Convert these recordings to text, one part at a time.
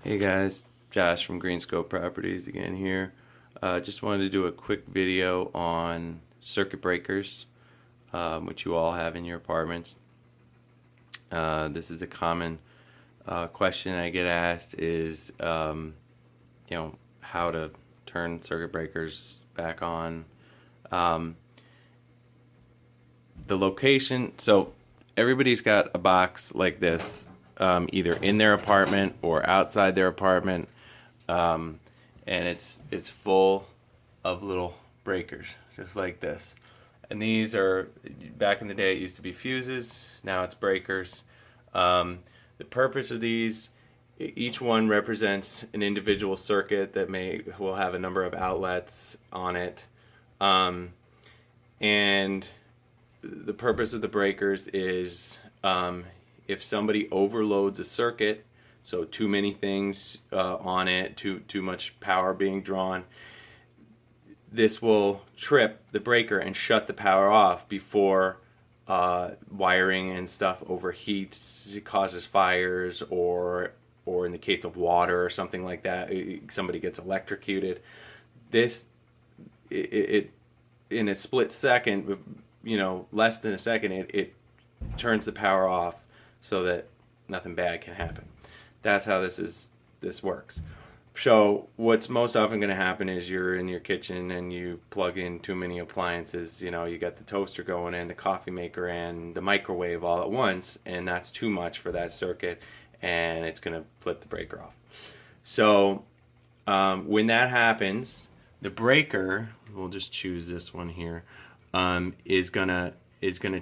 Hey guys, Josh from Greenscope Properties again here. Just wanted to do a quick video on circuit breakers, which you all have in your apartments. This is a common question I get asked is, how to turn circuit breakers back on. The location, so everybody's got a box like this, either in their apartment or outside their apartment, and it's full of little breakers just like this. And these are, back in the day it used to be fuses, now it's breakers. The purpose of these, each one represents an individual circuit that will have a number of outlets on it, and the purpose of the breakers is, if somebody overloads a circuit, so too many things on it, too much power being drawn, this will trip the breaker and shut the power off before wiring and stuff overheats, it causes fires, or in the case of water or something like that, somebody gets electrocuted. This, it in a split second, less than a second, it turns the power off so that nothing bad can happen. That's how this works. So what's most often going to happen is you're in your kitchen and you plug in too many appliances. You got the toaster going and the coffee maker and the microwave all at once, and that's too much for that circuit, and it's going to flip the breaker off. So when that happens, the breaker, we'll just choose this one here, is gonna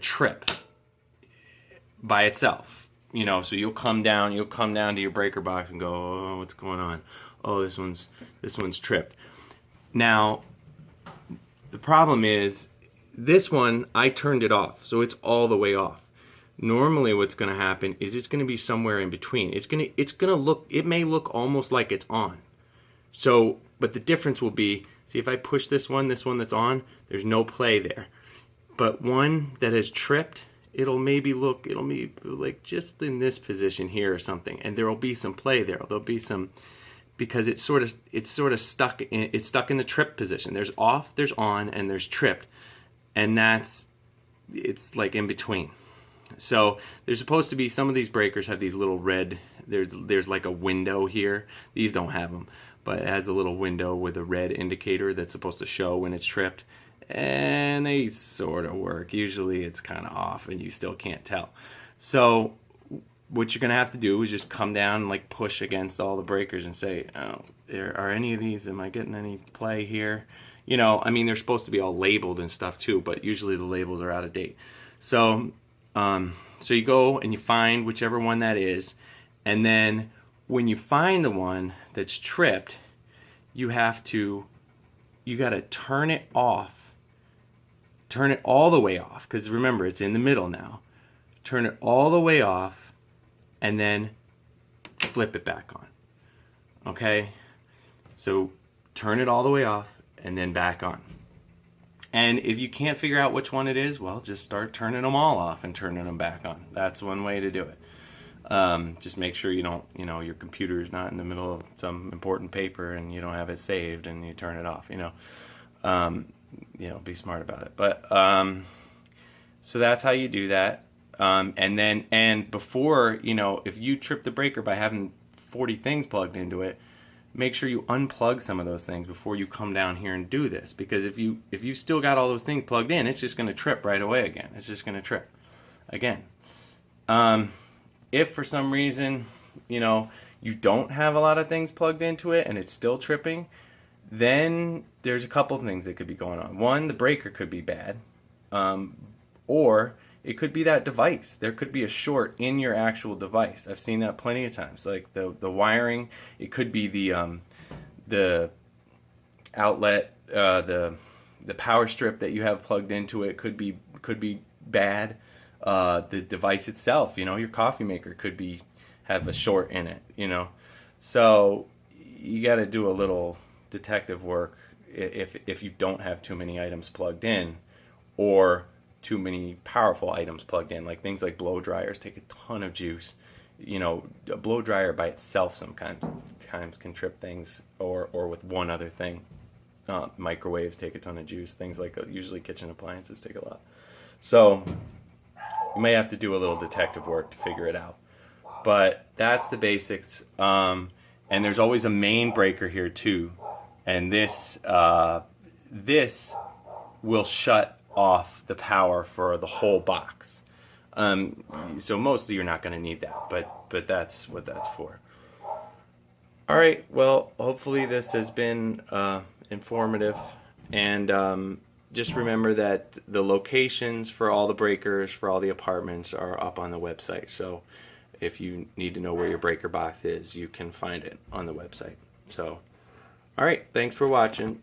trip by itself. So you'll come down to your breaker box and go, oh, what's going on? Oh, this one's tripped. Now, the problem is, this one, I turned it off, so it's all the way off. Normally what's going to happen is it's going to be somewhere in between. It may look almost like it's on. So, but the difference will be, see, if I push this one that's on, there's no play there. But one that has tripped, it'll be like just in this position here or something, and there'll be some play there. There'll be some, because it's sort of stuck in the trip position. There's off, there's on, and there's tripped, and it's like in between. So there's supposed to be, some of these breakers have these little red, there's like a window here. These don't have them, but it has a little window with a red indicator that's supposed to show when it's tripped, and they sort of work. Usually it's kind of off and you still can't tell. So what you're gonna have to do is just come down and like push against all the breakers and say, oh, are any of these, am I getting any play here? They're supposed to be all labeled and stuff too, but usually the labels are out of date. So so you go and you find whichever one that is, and then when you find the one that's tripped, you gotta turn it off. Turn it all the way off, because remember, it's in the middle now. Turn it all the way off, and then flip it back on. Okay? So turn it all the way off, and then back on. And if you can't figure out which one it is, well, just start turning them all off and turning them back on. That's one way to do it. Just make sure you don't, your computer is not in the middle of some important paper and you don't have it saved and you turn it off, be smart about it. But so that's how you do that. And before, if you trip the breaker by having 40 things plugged into it, make sure you unplug some of those things before you come down here and do this, because if you still got all those things plugged in, it's just going to trip right away again. It's just going to trip again. If for some reason, you don't have a lot of things plugged into it and it's still tripping, then there's a couple things that could be going on. One, the breaker could be bad, or it could be that device. There could be a short in your actual device. I've seen that plenty of times. Like the wiring, it could be the outlet, the power strip that you have plugged into it could be bad. The device itself, your coffee maker could have a short in it, So you got to do a little detective work if you don't have too many items plugged in, or too many powerful items plugged in, like things like blow dryers take a ton of juice. A blow dryer by itself sometimes times can trip things, or with one other thing. Microwaves take a ton of juice. Things like usually kitchen appliances take a lot. So you may have to do a little detective work to figure it out. But that's the basics. And there's always a main breaker here too. And this will shut off the power for the whole box. So mostly you're not going to need that, but that's what that's for. All right, well, hopefully this has been informative, and just remember that the locations for all the breakers for all the apartments are up on the website. So if you need to know where your breaker box is, you can find it on the website. So, all right, thanks for watching.